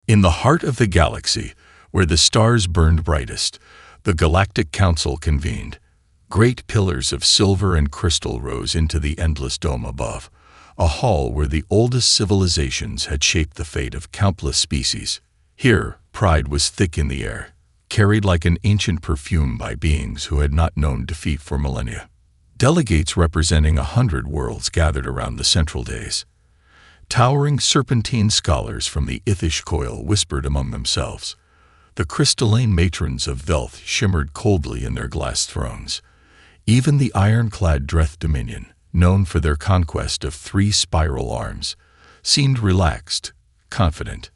In the heart of the galaxy, where the stars burned brightest, the Galactic Council convened. Great pillars of silver and crystal rose into the endless dome above, a hall where the oldest civilizations had shaped the fate of countless species. Here, pride was thick in the air, carried like an ancient perfume by beings who had not known defeat for millennia. Delegates representing 100 worlds gathered around the central dais. Towering serpentine scholars from the Ithish coil whispered among themselves. The crystalline matrons of Velth shimmered coldly in their glass thrones. Even the ironclad Dreth Dominion, known for their conquest of 3 spiral arms, seemed relaxed, confident.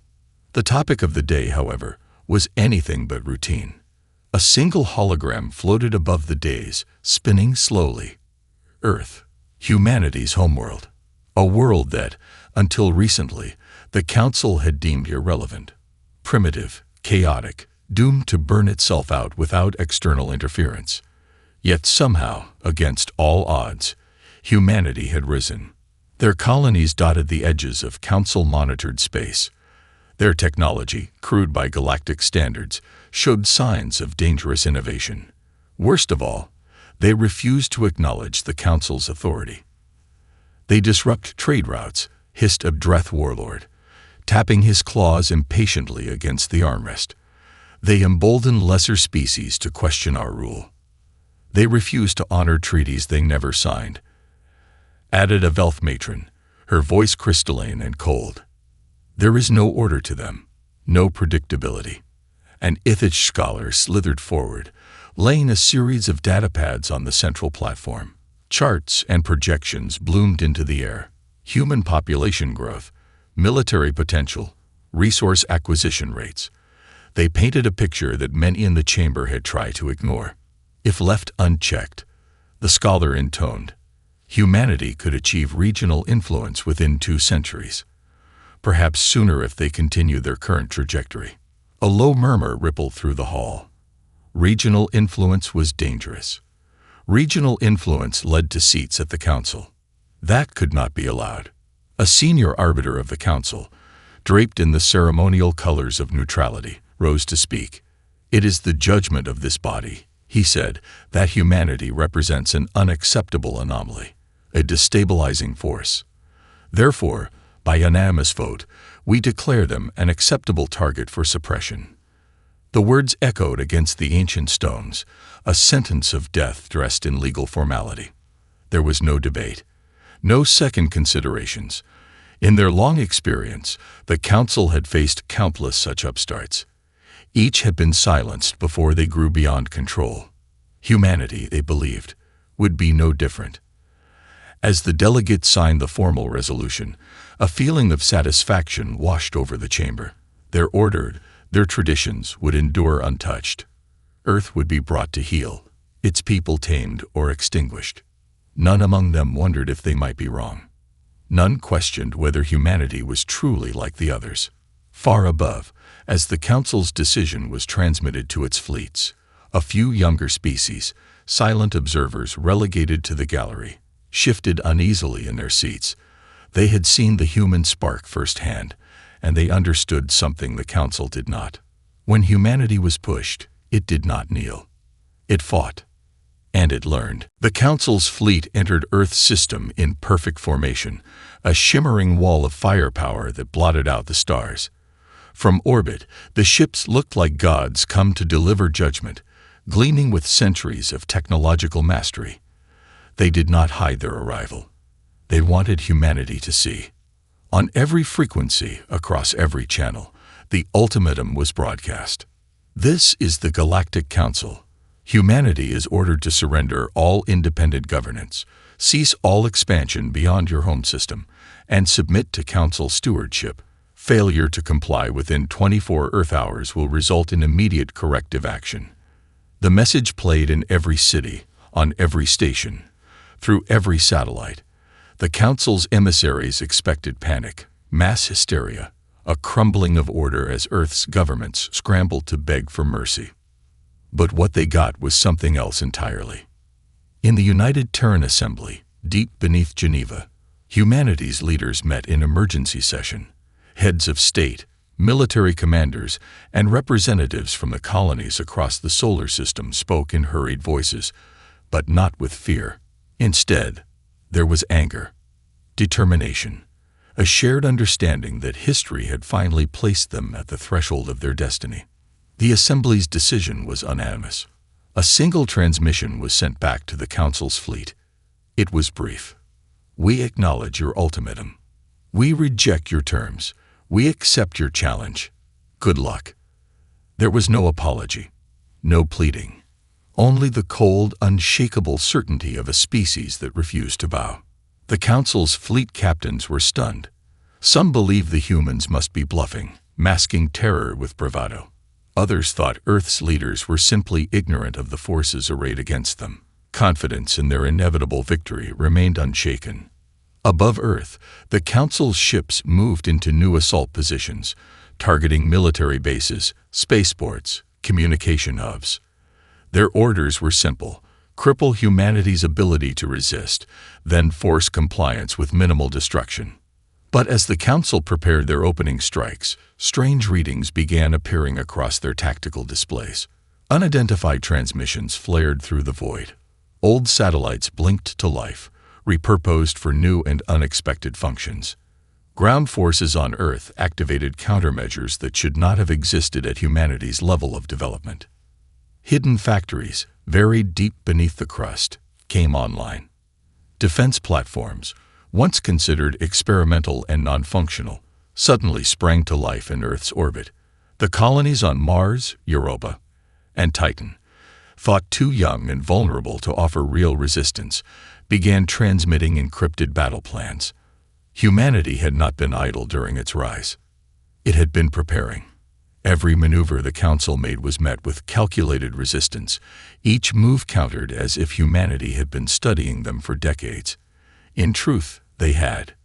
The topic of the day, however, was anything but routine. A single hologram floated above the dais, spinning slowly. Earth, humanity's homeworld. A world that, until recently, the Council had deemed irrelevant. Primitive, chaotic, doomed to burn itself out without external interference. Yet somehow, against all odds, humanity had risen. Their colonies dotted the edges of Council-monitored space. Their technology, crude by galactic standards, showed signs of dangerous innovation. Worst of all, they refused to acknowledge the Council's authority. They disrupt trade routes, hissed a Dreth warlord, tapping his claws impatiently against the armrest. They embolden lesser species to question our rule. They refuse to honor treaties they never signed. Added a Velth matron, her voice crystalline and cold. There is no order to them, no predictability. An Ithish scholar slithered forward, laying a series of datapads on the central platform. Charts and projections bloomed into the air. Human population growth, military potential, resource acquisition rates. They painted a picture that many in the chamber had tried to ignore. If left unchecked, the scholar intoned, humanity could achieve regional influence within 2 centuries. Perhaps sooner if they continue their current trajectory. A low murmur rippled through the hall. Regional influence was dangerous. Regional influence led to seats at the Council. That could not be allowed. A senior arbiter of the Council, draped in the ceremonial colors of neutrality, rose to speak. It is the judgment of this body, he said, that humanity represents an unacceptable anomaly, a destabilizing force. Therefore, by unanimous vote, we declare them an acceptable target for suppression. The words echoed against the ancient stones, a sentence of death dressed in legal formality. There was no debate, no second considerations. In their long experience, the Council had faced countless such upstarts. Each had been silenced before they grew beyond control. Humanity, they believed, would be no different. As the delegates signed the formal resolution, a feeling of satisfaction washed over the chamber. Their order, their traditions would endure untouched. Earth would be brought to heel, its people tamed or extinguished. None among them wondered if they might be wrong. None questioned whether humanity was truly like the others. Far above, as the Council's decision was transmitted to its fleets, a few younger species, silent observers relegated to the gallery, shifted uneasily in their seats. They had seen the human spark firsthand, and they understood something the Council did not. When humanity was pushed, it did not kneel. It fought. And it learned. The Council's fleet entered Earth's system in perfect formation, a shimmering wall of firepower that blotted out the stars. From orbit, the ships looked like gods come to deliver judgment, gleaming with centuries of technological mastery. They did not hide their arrival. They wanted humanity to see. On every frequency, across every channel, the ultimatum was broadcast. This is the Galactic Council. Humanity is ordered to surrender all independent governance, cease all expansion beyond your home system, and submit to Council stewardship. Failure to comply within 24 Earth hours will result in immediate corrective action. The message played in every city, on every station, through every satellite. The Council's emissaries expected panic, mass hysteria, a crumbling of order as Earth's governments scrambled to beg for mercy. But what they got was something else entirely. In the United Terran Assembly, deep beneath Geneva, humanity's leaders met in emergency session. Heads of state, Military commanders and representatives from the colonies across the solar system spoke in hurried voices, but not with fear. Instead, there was anger, determination, a shared understanding that history had finally placed them at the threshold of their destiny. The Assembly's decision was unanimous. A single transmission was sent back to the Council's fleet. It was brief. "We acknowledge your ultimatum. We reject your terms. We accept your challenge. Good luck." There was no apology, no pleading, only the cold, unshakable certainty of a species that refused to bow. The Council's fleet captains were stunned. Some believed the humans must be bluffing, masking terror with bravado. Others thought Earth's leaders were simply ignorant of the forces arrayed against them. Confidence in their inevitable victory remained unshaken. Above Earth, the Council's ships moved into new assault positions, targeting military bases, spaceports, communication hubs. Their orders were simple: cripple humanity's ability to resist, then force compliance with minimal destruction. But as the Council prepared their opening strikes, strange readings began appearing across their tactical displays. Unidentified transmissions flared through the void. Old satellites blinked to life, repurposed for new and unexpected functions. Ground forces on Earth activated countermeasures that should not have existed at humanity's level of development. Hidden factories, buried deep beneath the crust, came online. Defense platforms, once considered experimental and non-functional, suddenly sprang to life in Earth's orbit. The colonies on Mars, Europa, and Titan, thought too young and vulnerable to offer real resistance, began transmitting encrypted battle plans. Humanity had not been idle during its rise. It had been preparing. Every maneuver the Council made was met with calculated resistance, each move countered as if humanity had been studying them for decades. In truth, they had.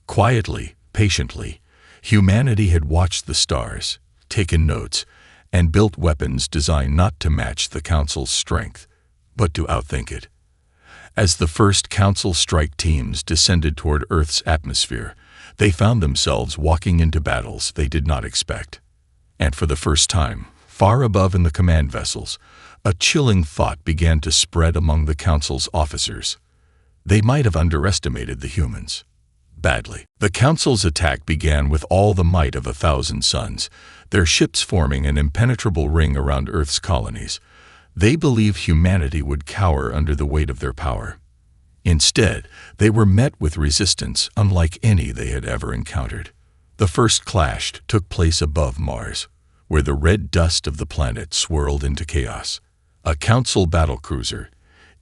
Quietly, patiently, humanity had watched the stars, taken notes, and built weapons designed not to match the Council's strength, but to outthink it. As the first Council strike teams descended toward Earth's atmosphere, they found themselves walking into battles they did not expect. And for the first time, far above in the command vessels, a chilling thought began to spread among the Council's officers. They might have underestimated the humans. Badly. The Council's attack began with all the might of 1,000 suns, their ships forming an impenetrable ring around Earth's colonies. They believed humanity would cower under the weight of their power. Instead, they were met with resistance unlike any they had ever encountered. The first clash took place above Mars, where the red dust of the planet swirled into chaos. A Council battlecruiser,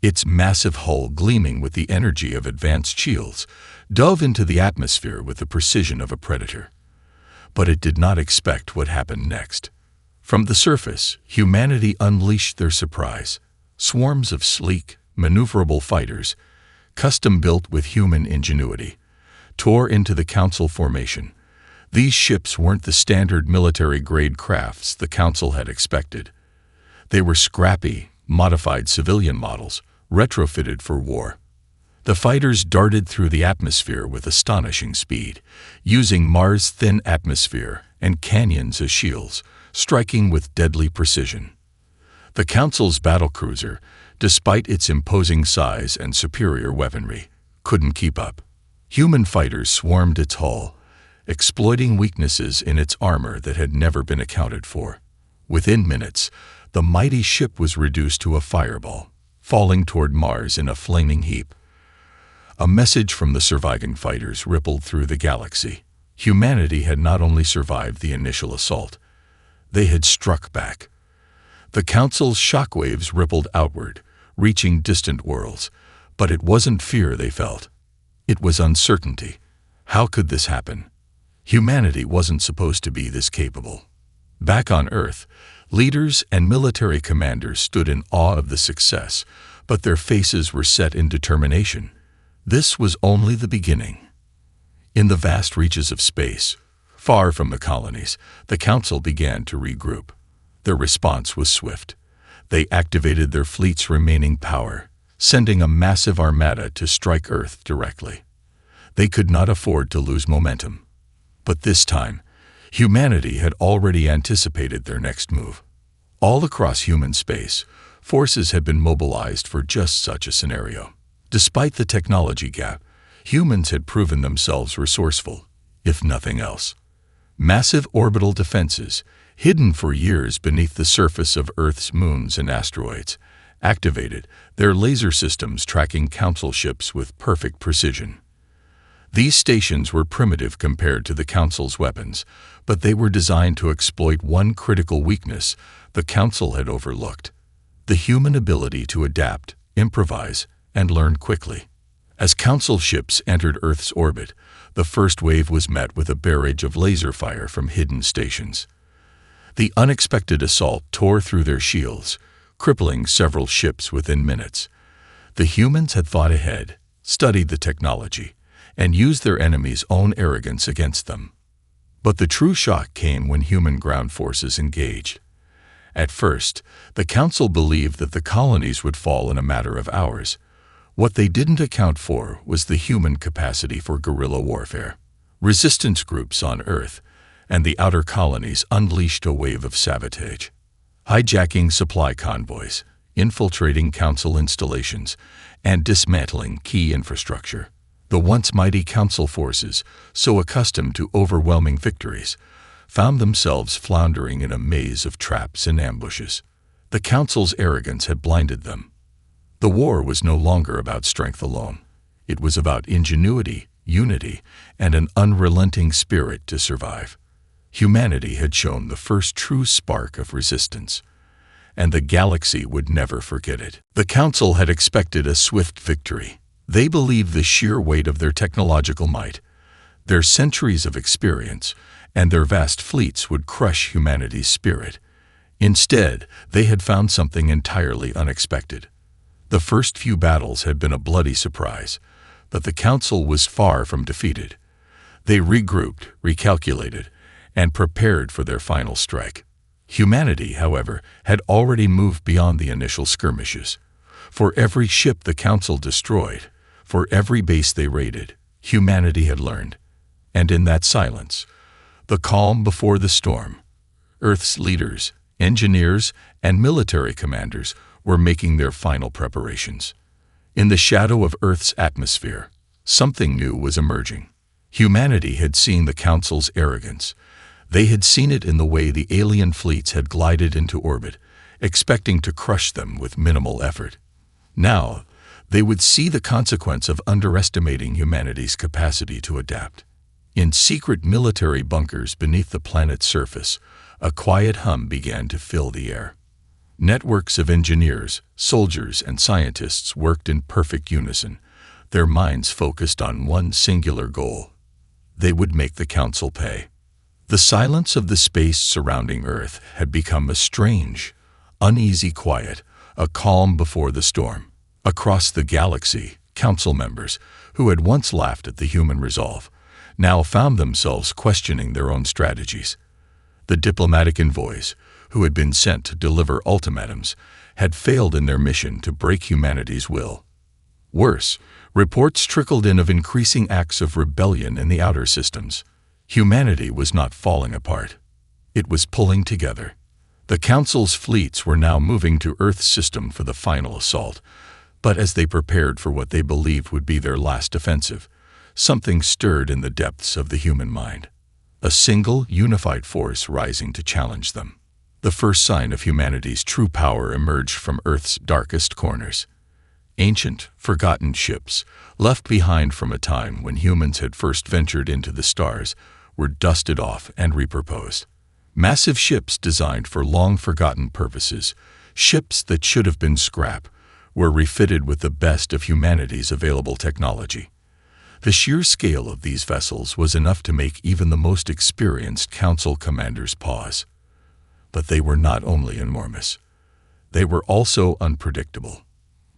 its massive hull gleaming with the energy of advanced shields, dove into the atmosphere with the precision of a predator. But it did not expect what happened next. From the surface, humanity unleashed their surprise. Swarms of sleek, maneuverable fighters, custom-built with human ingenuity, tore into the Council formation. These ships weren't the standard military-grade crafts the Council had expected. They were scrappy, modified civilian models, retrofitted for war. The fighters darted through the atmosphere with astonishing speed, using Mars' thin atmosphere and canyons as shields, striking with deadly precision. The Council's battlecruiser, despite its imposing size and superior weaponry, couldn't keep up. Human fighters swarmed its hull, exploiting weaknesses in its armor that had never been accounted for. Within minutes, the mighty ship was reduced to a fireball, falling toward Mars in a flaming heap. A message from the surviving fighters rippled through the galaxy. Humanity had not only survived the initial assault, they had struck back. The Council's shockwaves rippled outward, reaching distant worlds, but it wasn't fear they felt. It was uncertainty. How could this happen? Humanity wasn't supposed to be this capable. Back on Earth, leaders and military commanders stood in awe of the success, but their faces were set in determination. This was only the beginning. In the vast reaches of space, far from the colonies, the Council began to regroup. Their response was swift. They activated their fleet's remaining power, sending a massive armada to strike Earth directly. They could not afford to lose momentum. But this time, Humanity had already anticipated their next move. All across human space, forces had been mobilized for just such a scenario. Despite the technology gap, humans had proven themselves resourceful, if nothing else. Massive orbital defenses, hidden for years beneath the surface of Earth's moons and asteroids, activated, their laser systems tracking Council ships with perfect precision. These stations were primitive compared to the Council's weapons, but they were designed to exploit one critical weakness the Council had overlooked: the human ability to adapt, improvise, and learn quickly. As Council ships entered Earth's orbit, the first wave was met with a barrage of laser fire from hidden stations. The unexpected assault tore through their shields, crippling several ships within minutes. The humans had thought ahead, studied the technology, and used their enemies' own arrogance against them. But the true shock came when human ground forces engaged. At first, the Council believed that the colonies would fall in a matter of hours. What they didn't account for was the human capacity for guerrilla warfare. Resistance groups on Earth and the outer colonies unleashed a wave of sabotage, hijacking supply convoys, infiltrating Council installations, and dismantling key infrastructure. The once mighty Council forces, so accustomed to overwhelming victories, found themselves floundering in a maze of traps and ambushes. The Council's arrogance had blinded them. The war was no longer about strength alone. It was about ingenuity, unity, and an unrelenting spirit to survive. Humanity had shown the first true spark of resistance, and the galaxy would never forget it. The Council had expected a swift victory. They believed the sheer weight of their technological might, their centuries of experience, and their vast fleets would crush humanity's spirit. Instead, they had found something entirely unexpected. The first few battles had been a bloody surprise, but the Council was far from defeated. They regrouped, recalculated, and prepared for their final strike. Humanity, however, had already moved beyond the initial skirmishes. For every ship the Council destroyed, for every base they raided, humanity had learned. And in that silence, the calm before the storm, Earth's leaders, engineers, and military commanders were making their final preparations. In the shadow of Earth's atmosphere, something new was emerging. Humanity had seen the Council's arrogance. They had seen it in the way the alien fleets had glided into orbit, expecting to crush them with minimal effort. Now, they would see the consequence of underestimating humanity's capacity to adapt. In secret military bunkers beneath the planet's surface, a quiet hum began to fill the air. Networks of engineers, soldiers, and scientists worked in perfect unison, their minds focused on one singular goal. They would make the Council pay. The silence of the space surrounding Earth had become a strange, uneasy quiet, a calm before the storm. Across the galaxy, Council members, who had once laughed at the human resolve, now found themselves questioning their own strategies. The diplomatic envoys, who had been sent to deliver ultimatums, had failed in their mission to break humanity's will. Worse, reports trickled in of increasing acts of rebellion in the outer systems. Humanity was not falling apart. It was pulling together. The Council's fleets were now moving to Earth's system for the final assault, but as they prepared for what they believed would be their last offensive, something stirred in the depths of the human mind. A single, unified force rising to challenge them. The first sign of humanity's true power emerged from Earth's darkest corners. Ancient, forgotten ships, left behind from a time when humans had first ventured into the stars, were dusted off and repurposed. Massive ships designed for long-forgotten purposes, ships that should have been scrap, were refitted with the best of humanity's available technology. The sheer scale of these vessels was enough to make even the most experienced Council commanders pause. But they were not only enormous. They were also unpredictable.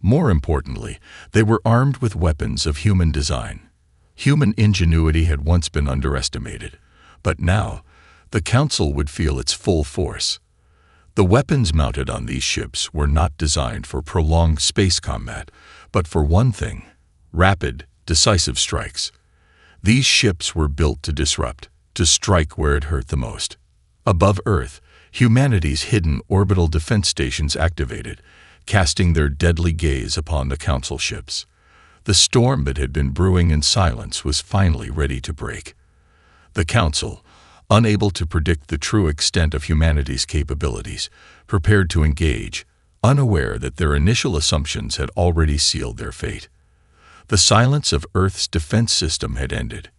More importantly, they were armed with weapons of human design. Human ingenuity had once been underestimated, but now, the Council would feel its full force. The weapons mounted on these ships were not designed for prolonged space combat, but for one thing: rapid, decisive strikes. These ships were built to disrupt, to strike where it hurt the most. Above Earth, humanity's hidden orbital defense stations activated, casting their deadly gaze upon the Council ships. The storm that had been brewing in silence was finally ready to break. The Council, unable to predict the true extent of humanity's capabilities, prepared to engage, unaware that their initial assumptions had already sealed their fate. The silence of Earth's defense system had ended,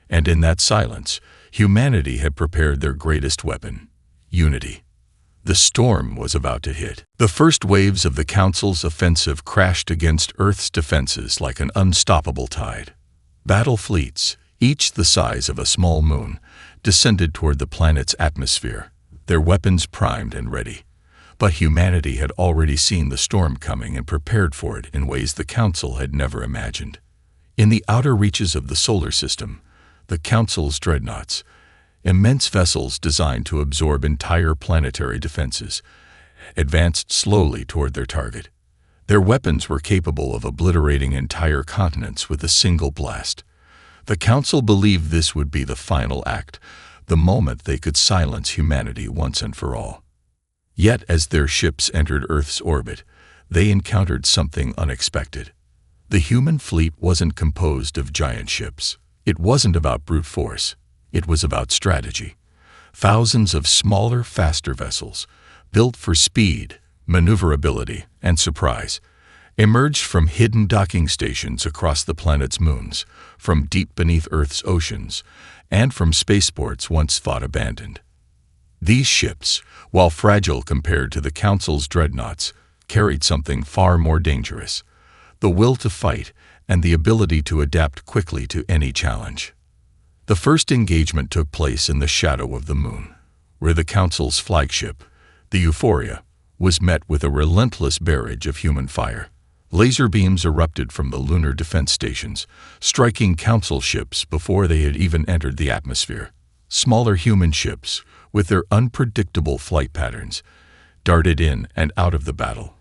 and in that silence, humanity had prepared their greatest weapon, unity. The storm was about to hit. The first waves of the Council's offensive crashed against Earth's defenses like an unstoppable tide. Battle fleets, each the size of a small moon, descended toward the planet's atmosphere, their weapons primed and ready. But humanity had already seen the storm coming and prepared for it in ways the Council had never imagined. In the outer reaches of the solar system, the Council's dreadnoughts, immense vessels designed to absorb entire planetary defenses, advanced slowly toward their target. Their weapons were capable of obliterating entire continents with a single blast. The Council believed this would be the final act, the moment they could silence humanity once and for all. Yet as their ships entered Earth's orbit, they encountered something unexpected. The human fleet wasn't composed of giant ships. It wasn't about brute force. It was about strategy. Thousands of smaller, faster vessels, built for speed, maneuverability, and surprise, emerged from hidden docking stations across the planet's moons, from deep beneath Earth's oceans, and from spaceports once thought abandoned. These ships, while fragile compared to the Council's dreadnoughts, carried something far more dangerous: the will to fight and the ability to adapt quickly to any challenge. The first engagement took place in the shadow of the moon, where the Council's flagship, the Euphoria, was met with a relentless barrage of human fire. Laser beams erupted from the lunar defense stations, striking Council ships before they had even entered the atmosphere. Smaller human ships, with their unpredictable flight patterns, darted in and out of the battle,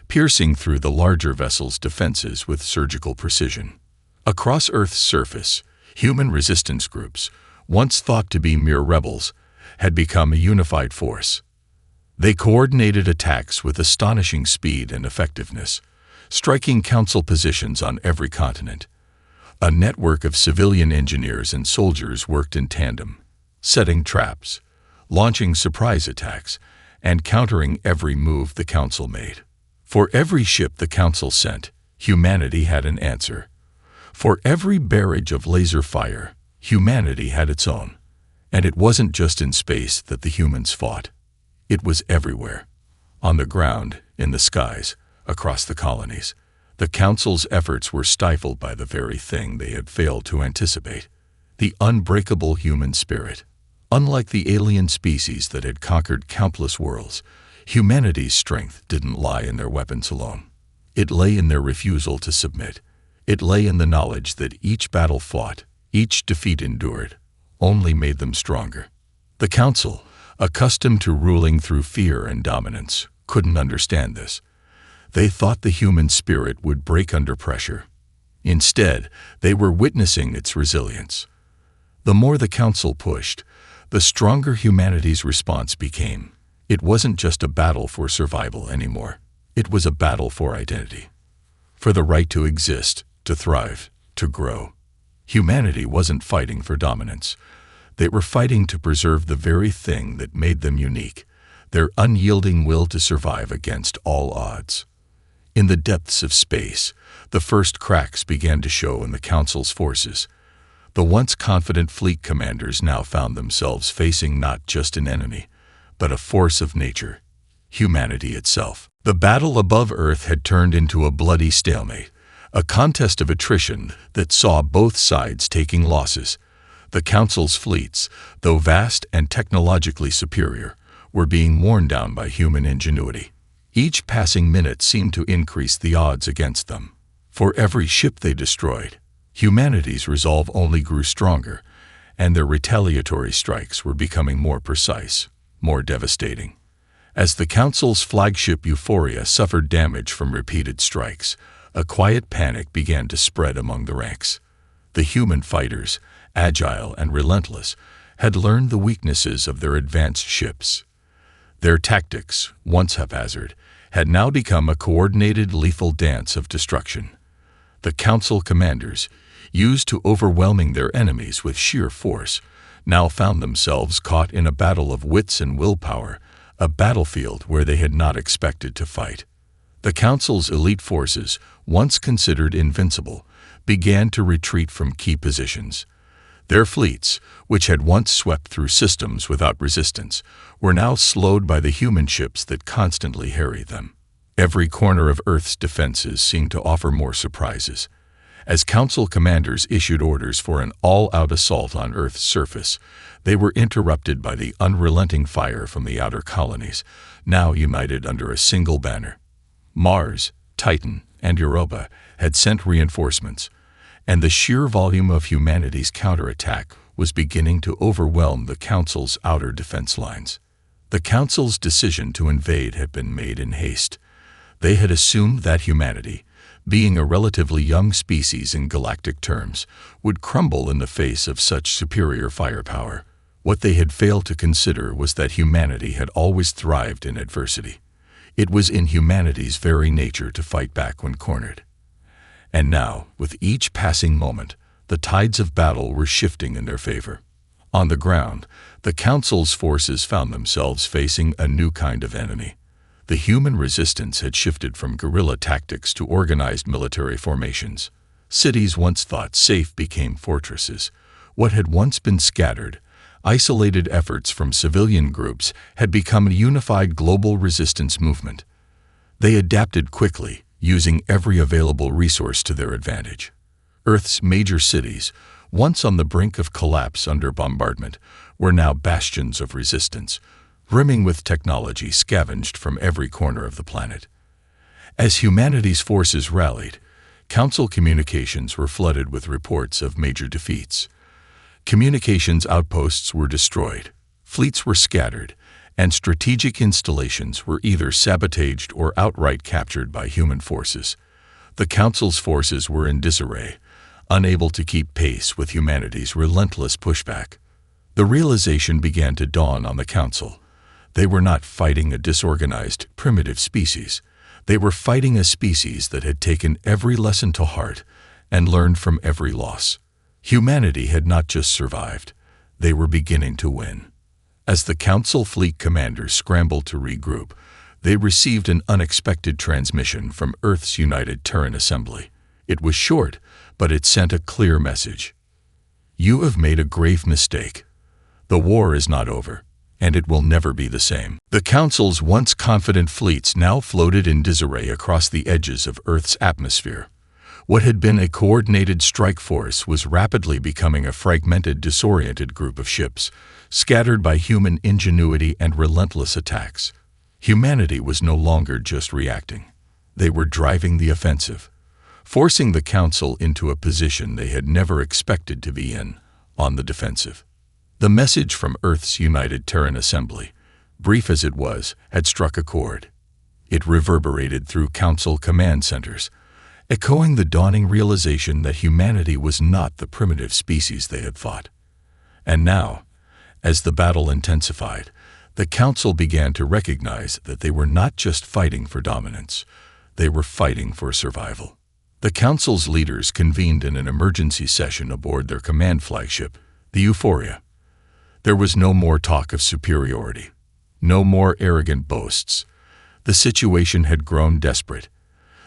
piercing through the larger vessel's defenses with surgical precision. Across Earth's surface, human resistance groups, once thought to be mere rebels, had become a unified force. They coordinated attacks with astonishing speed and effectiveness, striking Council positions on every continent. A network of civilian engineers and soldiers worked in tandem, setting traps, launching surprise attacks, and countering every move the Council made. For every ship the Council sent, humanity had an answer. For every barrage of laser fire, humanity had its own. And it wasn't just in space that the humans fought. It was everywhere. On the ground, in the skies, across the colonies. The Council's efforts were stifled by the very thing they had failed to anticipate: the unbreakable human spirit. Unlike the alien species that had conquered countless worlds, humanity's strength didn't lie in their weapons alone. It lay in their refusal to submit. It lay in the knowledge that each battle fought, each defeat endured, only made them stronger. The Council, accustomed to ruling through fear and dominance, couldn't understand this. They thought the human spirit would break under pressure. Instead, they were witnessing its resilience. The more the Council pushed, the stronger humanity's response became. It wasn't just a battle for survival anymore. It was a battle for identity. For the right to exist, to thrive, to grow. Humanity wasn't fighting for dominance. They were fighting to preserve the very thing that made them unique, their unyielding will to survive against all odds. In the depths of space, the first cracks began to show in the Council's forces. The once confident fleet commanders now found themselves facing not just an enemy, but a force of nature, humanity itself. The battle above Earth had turned into a bloody stalemate, a contest of attrition that saw both sides taking losses. The Council's fleets, though vast and technologically superior, were being worn down by human ingenuity. Each passing minute seemed to increase the odds against them. For every ship they destroyed, humanity's resolve only grew stronger, and their retaliatory strikes were becoming more precise, more devastating. As the Council's flagship Euphoria suffered damage from repeated strikes, a quiet panic began to spread among the ranks. The human fighters, agile and relentless, had learned the weaknesses of their advanced ships. Their tactics, once haphazard, had now become a coordinated lethal dance of destruction. The Council commanders, used to overwhelming their enemies with sheer force, now found themselves caught in a battle of wits and willpower, a battlefield where they had not expected to fight. The Council's elite forces, once considered invincible, began to retreat from key positions. Their fleets, which had once swept through systems without resistance, were now slowed by the human ships that constantly harried them. Every corner of Earth's defenses seemed to offer more surprises. As Council commanders issued orders for an all-out assault on Earth's surface, they were interrupted by the unrelenting fire from the outer colonies, now united under a single banner. Mars, Titan, and Europa had sent reinforcements, and the sheer volume of humanity's counterattack was beginning to overwhelm the Council's outer defense lines. The Council's decision to invade had been made in haste. They had assumed that humanity, being a relatively young species in galactic terms, would crumble in the face of such superior firepower. What they had failed to consider was that humanity had always thrived in adversity. It was in humanity's very nature to fight back when cornered. And now, with each passing moment, the tides of battle were shifting in their favor. On the ground, the Council's forces found themselves facing a new kind of enemy. The human resistance had shifted from guerrilla tactics to organized military formations. Cities once thought safe became fortresses. What had once been scattered, isolated efforts from civilian groups had become a unified global resistance movement. They adapted quickly, using every available resource to their advantage. Earth's major cities, once on the brink of collapse under bombardment, were now bastions of resistance, brimming with technology scavenged from every corner of the planet. As humanity's forces rallied, Council communications were flooded with reports of major defeats. Communications outposts were destroyed, fleets were scattered, and strategic installations were either sabotaged or outright captured by human forces. The Council's forces were in disarray, unable to keep pace with humanity's relentless pushback. The realization began to dawn on the Council. They were not fighting a disorganized, primitive species. They were fighting a species that had taken every lesson to heart and learned from every loss. Humanity had not just survived, they were beginning to win. As the Council fleet commanders scrambled to regroup, they received an unexpected transmission from Earth's United Terran Assembly. It was short, but it sent a clear message. You have made a grave mistake. The war is not over, and it will never be the same. The Council's once confident fleets now floated in disarray across the edges of Earth's atmosphere. What had been a coordinated strike force was rapidly becoming a fragmented, disoriented group of ships, scattered by human ingenuity and relentless attacks. Humanity was no longer just reacting. They were driving the offensive, forcing the Council into a position they had never expected to be in, on the defensive. The message from Earth's United Terran Assembly, brief as it was, had struck a chord. It reverberated through Council command centers, echoing the dawning realization that humanity was not the primitive species they had fought. And now, as the battle intensified, the Council began to recognize that they were not just fighting for dominance, they were fighting for survival. The Council's leaders convened in an emergency session aboard their command flagship, the Euphoria. There was no more talk of superiority, no more arrogant boasts. The situation had grown desperate.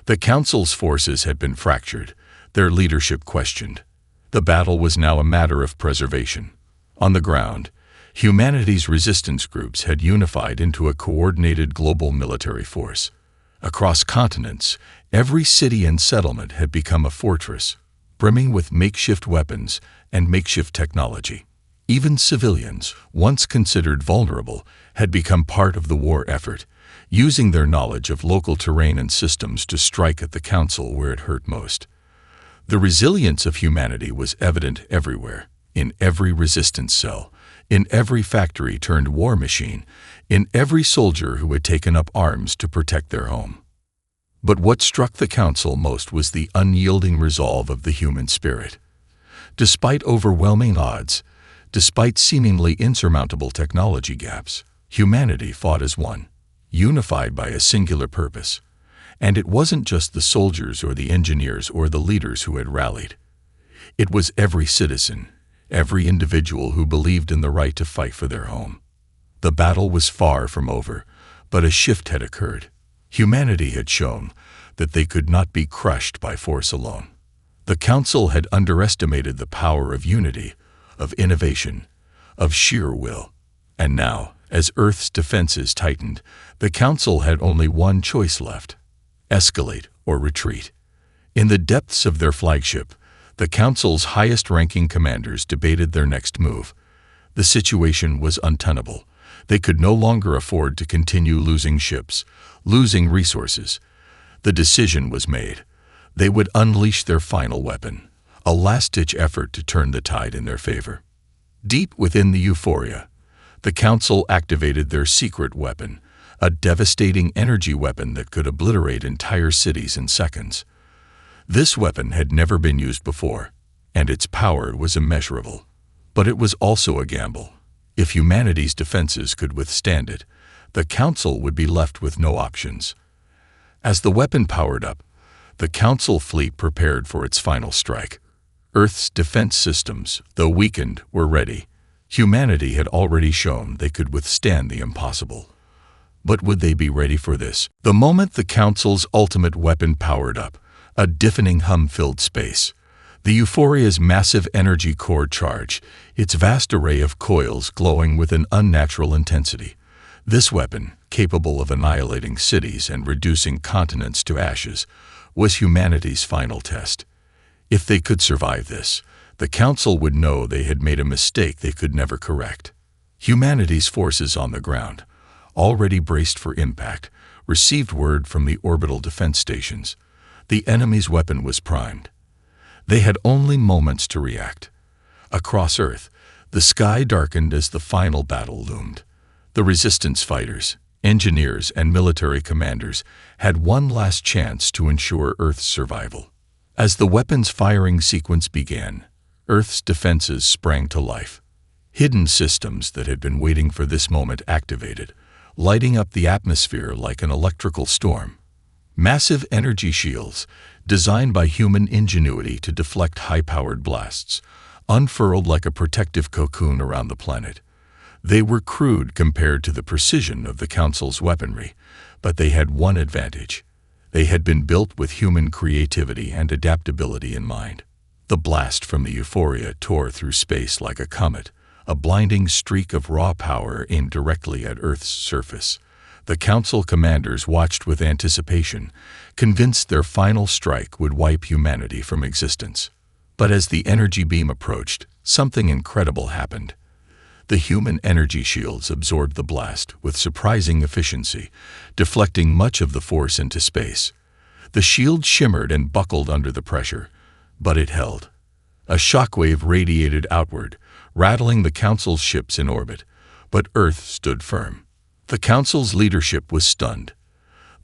The Council's forces had been fractured, their leadership questioned. The battle was now a matter of preservation. On the ground, humanity's resistance groups had unified into a coordinated global military force. Across continents, every city and settlement had become a fortress, brimming with makeshift weapons and makeshift technology. Even civilians, once considered vulnerable, had become part of the war effort, using their knowledge of local terrain and systems to strike at the Council where it hurt most. The resilience of humanity was evident everywhere, in every resistance cell, in every factory-turned-war machine, in every soldier who had taken up arms to protect their home. But what struck the Council most was the unyielding resolve of the human spirit. Despite overwhelming odds, Despite seemingly insurmountable technology gaps, humanity fought as one, unified by a singular purpose. And it wasn't just the soldiers or the engineers or the leaders who had rallied. It was every citizen, every individual who believed in the right to fight for their home. The battle was far from over, but a shift had occurred. Humanity had shown that they could not be crushed by force alone. The Council had underestimated the power of unity, of innovation, of sheer will. And now, as Earth's defenses tightened, the Council had only one choice left: escalate or retreat. In the depths of their flagship, the Council's highest-ranking commanders debated their next move. The situation was untenable. They could no longer afford to continue losing ships, losing resources. The decision was made. They would unleash their final weapon, a last-ditch effort to turn the tide in their favor. Deep within the Euphoria, the Council activated their secret weapon, a devastating energy weapon that could obliterate entire cities in seconds. This weapon had never been used before, and its power was immeasurable. But it was also a gamble. If humanity's defenses could withstand it, the Council would be left with no options. As the weapon powered up, the Council fleet prepared for its final strike. Earth's defense systems, though weakened, were ready. Humanity had already shown they could withstand the impossible. But would they be ready for this? The moment the Council's ultimate weapon powered up, a deafening hum filled space. The Euphoria's massive energy core charged, its vast array of coils glowing with an unnatural intensity. This weapon, capable of annihilating cities and reducing continents to ashes, was humanity's final test. If they could survive this, the Council would know they had made a mistake they could never correct. Humanity's forces on the ground, already braced for impact, received word from the orbital defense stations. The enemy's weapon was primed. They had only moments to react. Across Earth, the sky darkened as the final battle loomed. The resistance fighters, engineers, and military commanders had one last chance to ensure Earth's survival. As the weapon's firing sequence began, Earth's defenses sprang to life. Hidden systems that had been waiting for this moment activated, lighting up the atmosphere like an electrical storm. Massive energy shields, designed by human ingenuity to deflect high-powered blasts, unfurled like a protective cocoon around the planet. They were crude compared to the precision of the Council's weaponry, but they had one advantage. They had been built with human creativity and adaptability in mind. The blast from the Euphoria tore through space like a comet, a blinding streak of raw power aimed directly at Earth's surface. The Council commanders watched with anticipation, convinced their final strike would wipe humanity from existence. But as the energy beam approached, something incredible happened. The human energy shields absorbed the blast with surprising efficiency, deflecting much of the force into space. The shield shimmered and buckled under the pressure, but it held. A shockwave radiated outward, rattling the Council's ships in orbit, but Earth stood firm. The Council's leadership was stunned.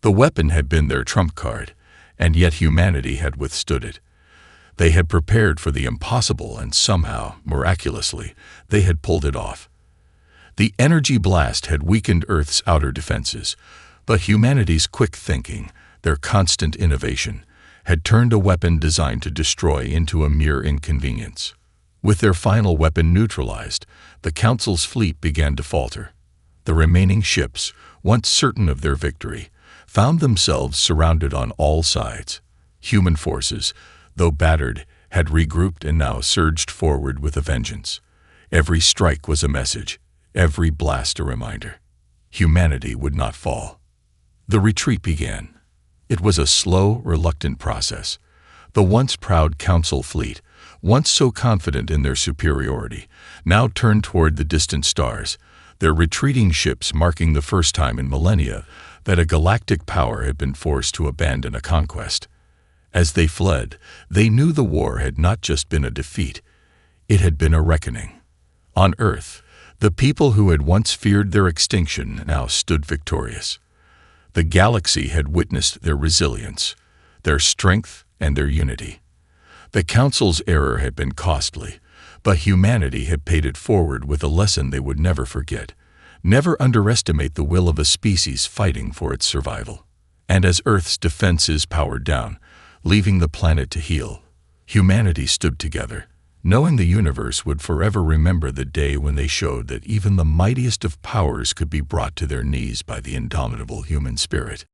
The weapon had been their trump card, and yet humanity had withstood it. They had prepared for the impossible, and somehow, miraculously, they had pulled it off. The energy blast had weakened Earth's outer defenses, but humanity's quick thinking, their constant innovation, had turned a weapon designed to destroy into a mere inconvenience. With their final weapon neutralized, the Council's fleet began to falter. The remaining ships, once certain of their victory, found themselves surrounded on all sides. Human forces, though battered, had regrouped and now surged forward with a vengeance. Every strike was a message, every blast a reminder. Humanity would not fall. The retreat began. It was a slow, reluctant process. The once proud Council fleet, once so confident in their superiority, now turned toward the distant stars, their retreating ships marking the first time in millennia that a galactic power had been forced to abandon a conquest. As they fled, they knew the war had not just been a defeat, it had been a reckoning. On Earth, the people who had once feared their extinction now stood victorious. The galaxy had witnessed their resilience, their strength, and their unity. The Council's error had been costly, But humanity had paid it forward with a lesson they would never forget. Never underestimate the will of a species fighting for its survival. And as Earth's defenses powered down, leaving the planet to heal, humanity stood together, knowing the universe would forever remember the day when they showed that even the mightiest of powers could be brought to their knees by the indomitable human spirit.